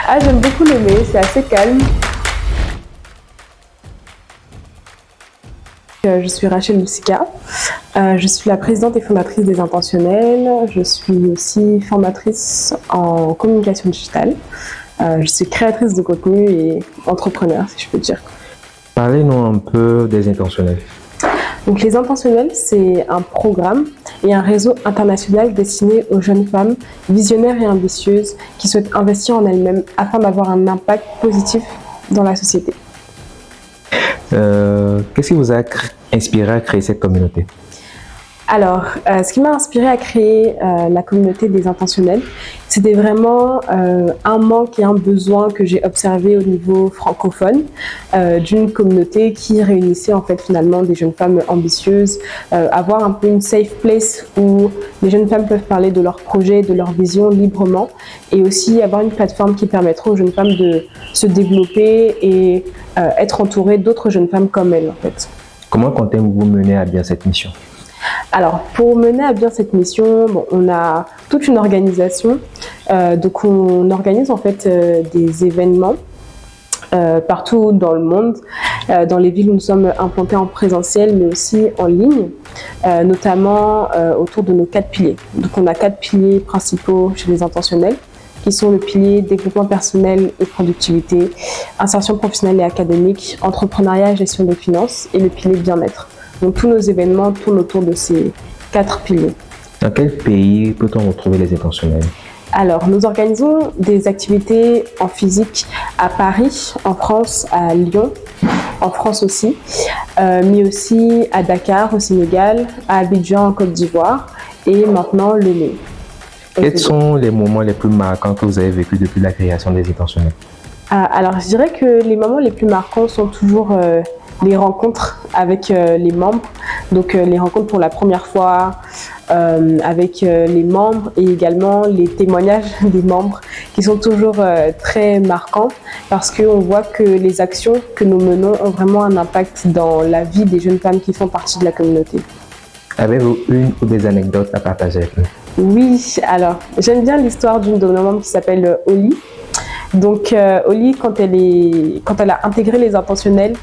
Ah, j'aime beaucoup l'aimer, c'est assez calme. Je suis Rachel Moussika, je suis la présidente et fondatrice des Intentionnels, je suis aussi formatrice en communication digitale, je suis créatrice de contenu et entrepreneur, si je peux dire. Parlez-nous un peu des Intentionnels. Donc, les Intentionnels, c'est un programme et un réseau international destiné aux jeunes femmes visionnaires et ambitieuses qui souhaitent investir en elles-mêmes afin d'avoir un impact positif dans la société. Qu'est-ce qui vous a inspiré à créer cette communauté? Alors, ce qui m'a inspiré à créer la communauté des Intentionnels, c'était vraiment un manque et un besoin que j'ai observé au niveau francophone d'une communauté qui réunissait en fait finalement des jeunes femmes ambitieuses, avoir un peu une safe place où les jeunes femmes peuvent parler de leurs projets, de leurs visions librement, et aussi avoir une plateforme qui permettra aux jeunes femmes de se développer et être entourées d'autres jeunes femmes comme elles en fait. Comment comptez-vous mener à bien cette mission? Alors, pour mener à bien cette mission, on a toute une organisation. Donc, on organise en fait des événements partout dans le monde, dans les villes où nous sommes implantés en présentiel, mais aussi en ligne, notamment autour de nos 4 piliers. Donc, on a 4 piliers principaux chez les Intentionnels, qui sont le pilier développement personnel et productivité, insertion professionnelle et académique, entrepreneuriat et gestion des finances, et le pilier bien-être. Donc tous nos événements tournent autour de ces 4 piliers. Dans quel pays peut-on retrouver les Intentionnels? Alors, nous organisons des activités en physique à Paris, en France, à Lyon, en France aussi, mais aussi à Dakar, au Sénégal, à Abidjan, en Côte d'Ivoire, et maintenant le Lomé. Quels sont les moments les plus marquants que vous avez vécus depuis la création des Intentionnels? Alors, je dirais que les moments les plus marquants sont toujours les rencontres avec les membres, donc les rencontres pour la première fois avec les membres et également les témoignages des membres qui sont toujours très marquants parce qu'on voit que les actions que nous menons ont vraiment un impact dans la vie des jeunes femmes qui font partie de la communauté. Avez-vous une ou des anecdotes à partager avec nous? Oui, alors j'aime bien l'histoire d'une de nos membres qui s'appelle Oli. Donc Oli, quand elle a intégré les Intentionnels,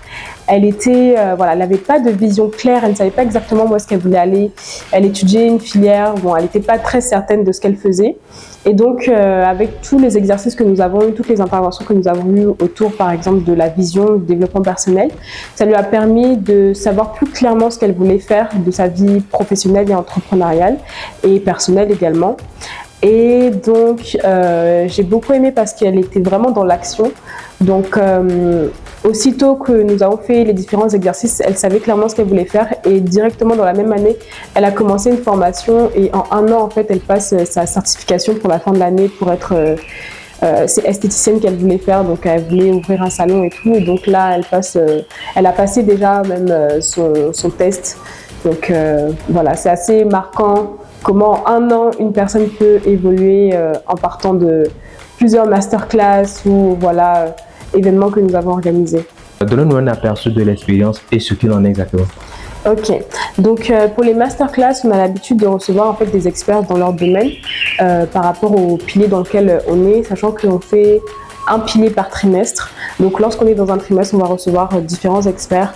elle n'avait pas de vision claire, elle ne savait pas exactement où est-ce qu'elle voulait aller. Elle étudiait une filière, elle n'était pas très certaine de ce qu'elle faisait. Et donc avec tous les exercices que nous avons eu, toutes les interventions que nous avons eues autour par exemple de la vision, du développement personnel, ça lui a permis de savoir plus clairement ce qu'elle voulait faire de sa vie professionnelle et entrepreneuriale et personnelle également. Et donc, j'ai beaucoup aimé parce qu'elle était vraiment dans l'action. Donc, aussitôt que nous avons fait les différents exercices, elle savait clairement ce qu'elle voulait faire. Et directement dans la même année, elle a commencé une formation. Et en 1 an, en fait, elle passe sa certification pour la fin de l'année pour être... c'est esthéticienne qu'elle voulait faire. Donc, elle voulait ouvrir un salon et tout. Et donc là, elle a passé déjà même son test. Donc, voilà, c'est assez marquant. Comment en 1 an, une personne peut évoluer en partant de plusieurs masterclass ou événements que nous avons organisés. Donnez-nous un aperçu de l'expérience et ce qu'il en est exactement. Ok, donc pour les masterclass, on a l'habitude de recevoir en fait des experts dans leur domaine par rapport au pilier dans lequel on est, sachant qu'on fait un pilier par trimestre. Donc lorsqu'on est dans un trimestre, on va recevoir différents experts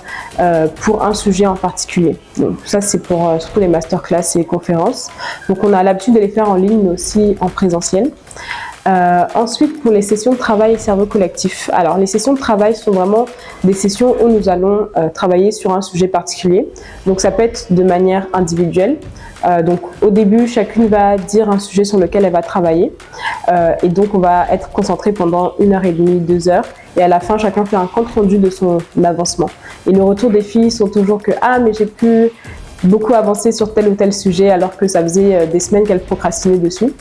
pour un sujet en particulier. Donc ça c'est pour surtout les masterclass et les conférences. Donc on a l'habitude de les faire en ligne mais aussi en présentiel. Ensuite, pour les sessions de travail et cerveau collectif. Alors, les sessions de travail sont vraiment des sessions où nous allons travailler sur un sujet particulier. Donc, ça peut être de manière individuelle. Donc, au début, chacune va dire un sujet sur lequel elle va travailler. Et donc, on va être concentré pendant 1h30, 2 heures. Et à la fin, chacun fait un compte rendu de son avancement. Et le retour des filles sont toujours que « Ah, mais j'ai pu beaucoup avancer sur tel ou tel sujet alors que ça faisait des semaines qu'elle procrastinait dessus. »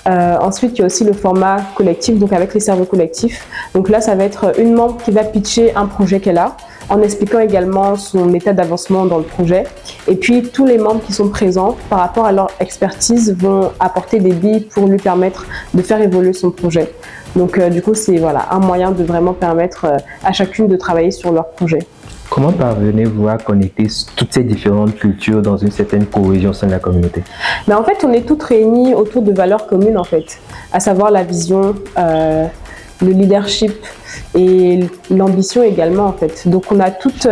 Ensuite, il y a aussi le format collectif, donc avec les cerveaux collectifs. Donc là, ça va être une membre qui va pitcher un projet qu'elle a, en expliquant également son état d'avancement dans le projet. Et puis, tous les membres qui sont présents, par rapport à leur expertise, vont apporter des billes pour lui permettre de faire évoluer son projet. Donc, du coup, c'est un moyen de vraiment permettre à chacune de travailler sur leur projet. Comment parvenez-vous à connecter toutes ces différentes cultures dans une certaine cohésion au sein de la communauté? Mais en fait, on est toutes réunies autour de valeurs communes, en fait, à savoir la vision, le leadership et l'ambition également, en fait. Donc, on a toutes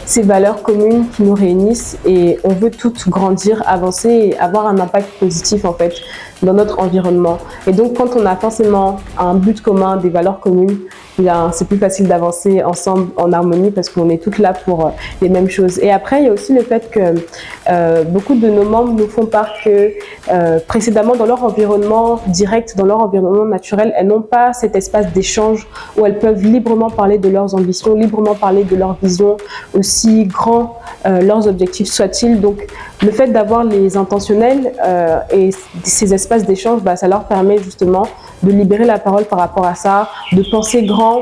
ces valeurs communes qui nous réunissent et on veut toutes grandir, avancer et avoir un impact positif, en fait, dans notre environnement. Et donc, quand on a forcément un but commun, des valeurs communes, c'est plus facile d'avancer ensemble en harmonie parce qu'on est toutes là pour les mêmes choses. Et après, il y a aussi le fait que beaucoup de nos membres nous font part que précédemment, dans leur environnement direct, dans leur environnement naturel, elles n'ont pas cet espace d'échange où elles peuvent librement parler de leurs ambitions, librement parler de leur vision, aussi grands leurs objectifs soient-ils. Donc, le fait d'avoir les intentionnels et ces espaces d'échange, ça leur permet justement de libérer la parole par rapport à ça, de penser grand,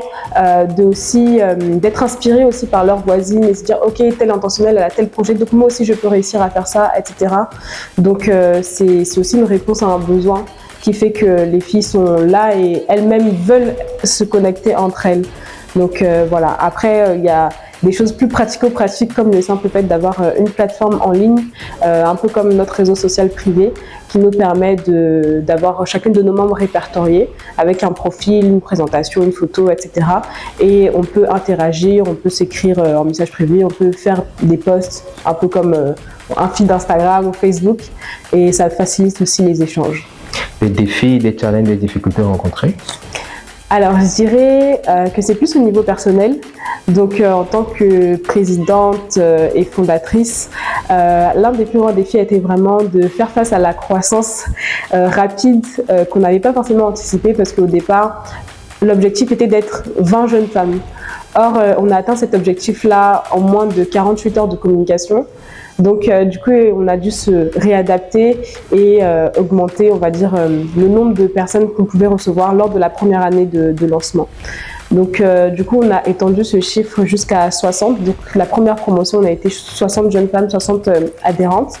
d'être inspiré aussi par leurs voisines et se dire ok, tel intentionnel, elle a tel projet, donc moi aussi je peux réussir à faire ça, etc. Donc c'est aussi une réponse à un besoin qui fait que les filles sont là et elles-mêmes veulent se connecter entre elles. Donc voilà, après il y a des choses plus pratico-pratiques comme le simple fait d'avoir une plateforme en ligne, un peu comme notre réseau social privé, qui nous permet d'avoir chacune de nos membres répertoriés avec un profil, une présentation, une photo, etc. Et on peut interagir, on peut s'écrire en message privé, on peut faire des posts un peu comme un feed d'Instagram ou Facebook et ça facilite aussi les échanges. Des défis, des challenges, des difficultés rencontrées? Alors, je dirais que c'est plus au niveau personnel. Donc, en tant que présidente et fondatrice, l'un des plus grands défis a été vraiment de faire face à la croissance rapide qu'on n'avait pas forcément anticipée parce qu'au départ, l'objectif était d'être 20 jeunes femmes. Or, on a atteint cet objectif-là en moins de 48 heures de communication. Donc, du coup, on a dû se réadapter et augmenter, on va dire, le nombre de personnes qu'on pouvait recevoir lors de la première année de lancement. Donc, du coup, on a étendu ce chiffre jusqu'à 60. Donc, la première promotion, on a été 60 jeunes femmes, 60 adhérentes.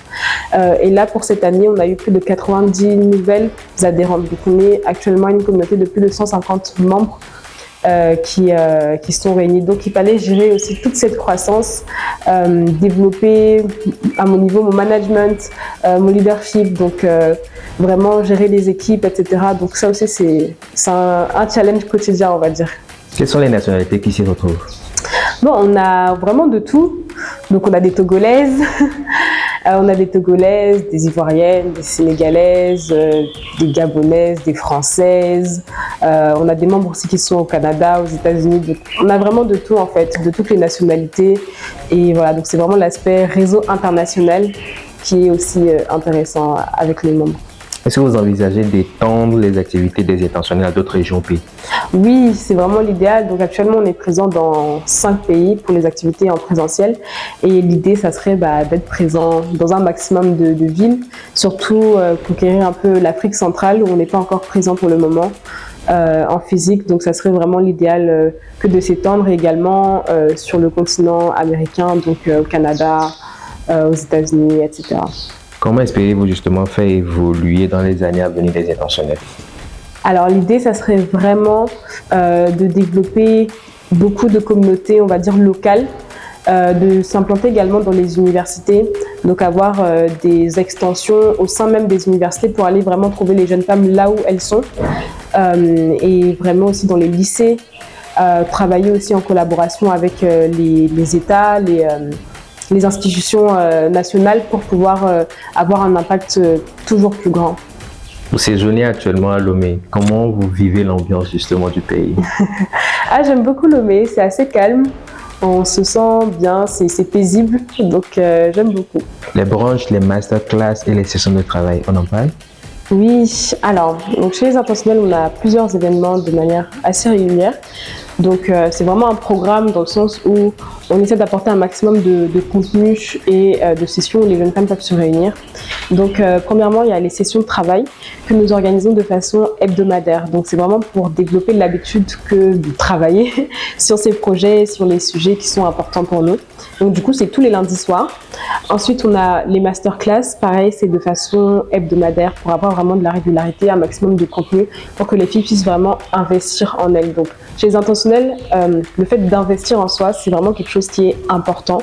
Et là, pour cette année, on a eu plus de 90 nouvelles adhérentes. Donc, on est actuellement une communauté de plus de 150 membres. Qui sont réunis. Donc, il fallait gérer aussi toute cette croissance, développer à mon niveau mon management, mon leadership, donc vraiment gérer les équipes, etc. Donc, ça aussi, c'est un challenge quotidien, on va dire. Quelles sont les nationalités qui s'y retrouvent? Bon, on a vraiment de tout. Donc, on a des Togolaises, des Ivoiriennes, des Sénégalaises, des Gabonaises, des Françaises. On a des membres aussi qui sont au Canada, aux États-Unis. Donc, on a vraiment de tout, en fait, de toutes les nationalités. Et voilà, donc c'est vraiment l'aspect réseau international qui est aussi intéressant avec les membres. Est-ce que vous envisagez d'étendre les activités des intentionnels à d'autres régions au pays? Oui, c'est vraiment l'idéal. Donc actuellement, on est présent dans 5 pays pour les activités en présentiel. Et l'idée, ça serait d'être présent dans un maximum de villes, surtout conquérir un peu l'Afrique centrale où on n'est pas encore présent pour le moment en physique. Donc ça serait vraiment l'idéal que de s'étendre également sur le continent américain, donc au Canada, aux États-Unis, etc. Comment espérez-vous justement faire évoluer dans les années à venir les intentionnels? Alors l'idée, ça serait vraiment de développer beaucoup de communautés, on va dire locales, de s'implanter également dans les universités, donc avoir des extensions au sein même des universités pour aller vraiment trouver les jeunes femmes là où elles sont, et vraiment aussi dans les lycées, travailler aussi en collaboration avec les États, les institutions nationales pour pouvoir avoir un impact toujours plus grand. Vous séjournez actuellement à Lomé. Comment vous vivez l'ambiance justement du pays? J'aime beaucoup Lomé, c'est assez calme. On se sent bien, c'est paisible, donc j'aime beaucoup. Les brunchs, les masterclass et les sessions de travail, on en parle? Oui, alors donc chez les intentionnels, on a plusieurs événements de manière assez régulière. Donc c'est vraiment un programme dans le sens où on essaie d'apporter un maximum de contenu et de sessions où les jeunes femmes peuvent se réunir. Donc premièrement, il y a les sessions de travail que nous organisons de façon hebdomadaire. Donc c'est vraiment pour développer l'habitude que de travailler sur ces projets, sur les sujets qui sont importants pour nous. Donc du coup, c'est tous les lundis soirs. Ensuite, on a les masterclass. Pareil, c'est de façon hebdomadaire pour avoir vraiment de la régularité, un maximum de contenu pour que les filles puissent vraiment investir en elles. Donc chez les intentionnels, intentionnel, le fait d'investir en soi, c'est vraiment quelque chose qui est important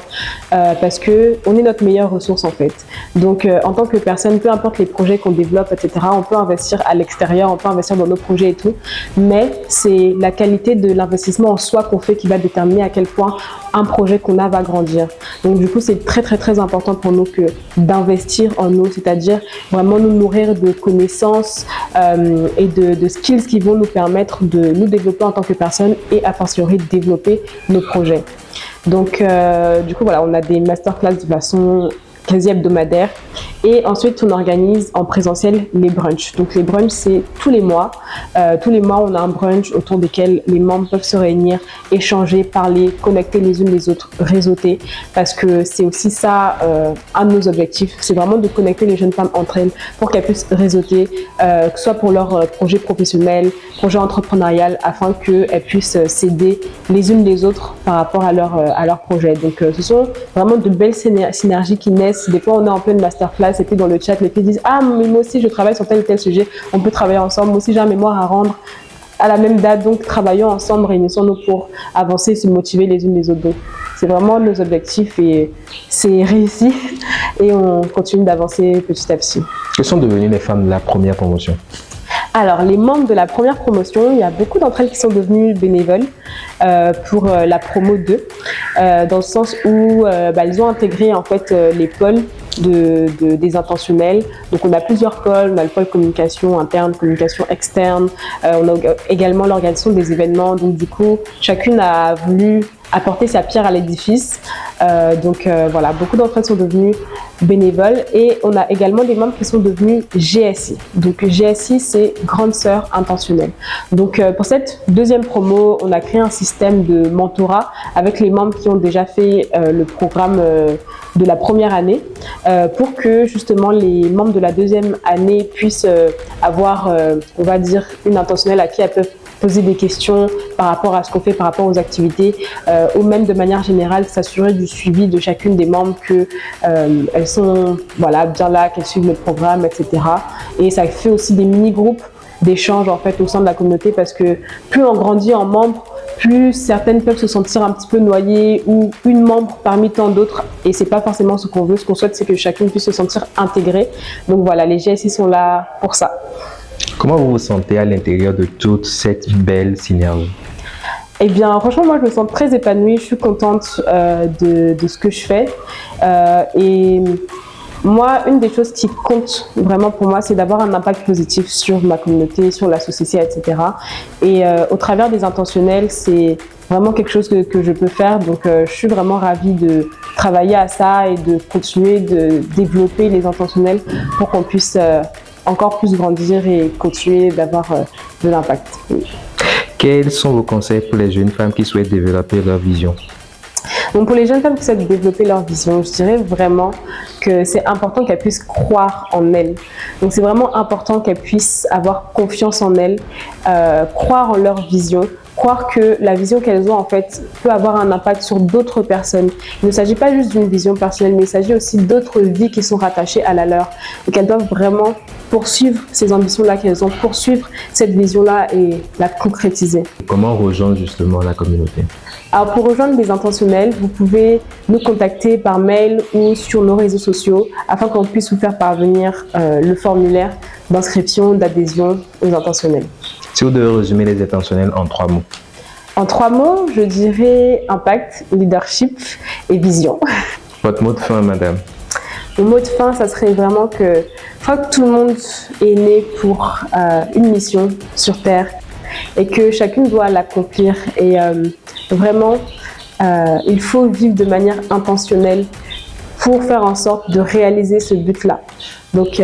parce qu'on est notre meilleure ressource en fait. Donc en tant que personne, peu importe les projets qu'on développe, etc., on peut investir à l'extérieur, on peut investir dans nos projets et tout, mais c'est la qualité de l'investissement en soi qu'on fait qui va déterminer à quel point un projet qu'on a va grandir. Donc du coup, c'est très très très important pour nous que d'investir en nous, c'est-à-dire vraiment nous nourrir de connaissances et de skills qui vont nous permettre de nous développer en tant que personne et a fortiori de développer nos projets. Donc du coup, voilà, on a des masterclass de façon quasi hebdomadaire et ensuite on organise en présentiel les brunchs. Donc les brunchs, c'est tous les mois. Tous les mois, on a un brunch autour desquels les membres peuvent se réunir, échanger, parler, connecter les unes les autres, réseauter, parce que c'est aussi ça un de nos objectifs, c'est vraiment de connecter les jeunes femmes entre elles pour qu'elles puissent réseauter, que ce soit pour leur projet professionnel, projet entrepreneurial, afin qu'elles puissent s'aider les unes les autres par rapport à leur projet. Donc ce sont vraiment de belles synergies qui naissent. Des fois, on est en pleine masterclass et puis dans le chat, les filles disent « Ah, mais moi aussi, je travaille sur tel ou tel sujet, on peut travailler ensemble. Moi aussi, j'ai un mémoire à rendre à la même date. Donc, travaillons ensemble, réunissons-nous pour avancer et se motiver les unes les autres. » Donc, c'est vraiment nos objectifs et c'est réussi et on continue d'avancer petit à petit. Quelles sont devenues les femmes de la première promotion? Alors, les membres de la première promotion, il y a beaucoup d'entre elles qui sont devenues bénévoles pour la promo 2, dans le sens où elles ont intégré en fait les pôles des intentionnels. Donc, on a plusieurs pôles. On a le pôle communication interne, communication externe. On a également l'organisation des événements. Donc, du coup, chacune a voulu apporter sa pierre à l'édifice. Voilà, beaucoup d'entre elles sont devenues bénévoles et on a également des membres qui sont devenus GSI. Donc GSI, c'est Grande Sœur Intentionnelle. Donc pour cette deuxième promo, on a créé un système de mentorat avec les membres qui ont déjà fait le programme de la première année pour que justement les membres de la deuxième année puissent avoir, on va dire, une intentionnelle à qui elles peuvent poser des questions par rapport à ce qu'on fait, par rapport aux activités, ou même de manière générale s'assurer du suivi de chacune des membres que elles sont voilà, bien là, qu'elles suivent le programme, etc. Et ça fait aussi des mini-groupes d'échange en fait au sein de la communauté parce que plus on grandit en membres, plus certaines peuvent se sentir un petit peu noyées ou une membre parmi tant d'autres et c'est pas forcément ce qu'on veut. Ce qu'on souhaite, c'est que chacune puisse se sentir intégrée. Donc voilà, les GSI sont là pour ça. Comment vous vous sentez à l'intérieur de toute cette belle synergie? Eh bien, franchement, moi, je me sens très épanouie. Je suis contente de ce que je fais. Et moi, une des choses qui compte vraiment pour moi, c'est d'avoir un impact positif sur ma communauté, sur la société, etc. Et au travers des intentionnels, c'est vraiment quelque chose que je peux faire. Donc, je suis vraiment ravie de travailler à ça et de continuer de développer les intentionnels pour qu'on puisse encore plus grandir et continuer d'avoir de l'impact. Quels sont vos conseils pour les jeunes femmes qui souhaitent développer leur vision? Donc pour les jeunes femmes qui souhaitent développer leur vision, je dirais vraiment que c'est important qu'elles puissent croire en elles. Donc c'est vraiment important qu'elles puissent avoir confiance en elles, croire en leur vision, croire que la vision qu'elles ont en fait peut avoir un impact sur d'autres personnes. Il ne s'agit pas juste d'une vision personnelle, mais il s'agit aussi d'autres vies qui sont rattachées à la leur et qu'elles doivent vraiment poursuivre ces ambitions-là qu'elles ont, poursuivre cette vision-là et la concrétiser. Comment rejoindre justement la communauté? Alors pour rejoindre les intentionnels, vous pouvez nous contacter par mail ou sur nos réseaux sociaux afin qu'on puisse vous faire parvenir le formulaire d'inscription, d'adhésion aux intentionnels. Si vous devez résumer les intentionnels en 3 mots. En 3 mots, je dirais impact, leadership et vision. Votre mot de fin, madame? Mon mot de fin, ça serait vraiment que je crois que tout le monde est né pour une mission sur Terre et que chacune doit l'accomplir. Et vraiment, il faut vivre de manière intentionnelle pour faire en sorte de réaliser ce but-là. Donc,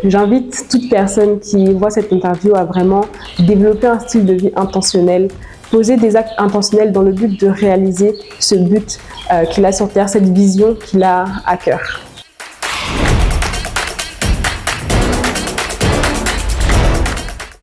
j'invite toute personne qui voit cette interview à vraiment développer un style de vie intentionnel, poser des actes intentionnels dans le but de réaliser ce but qu'il a sur Terre, cette vision qu'il a à cœur.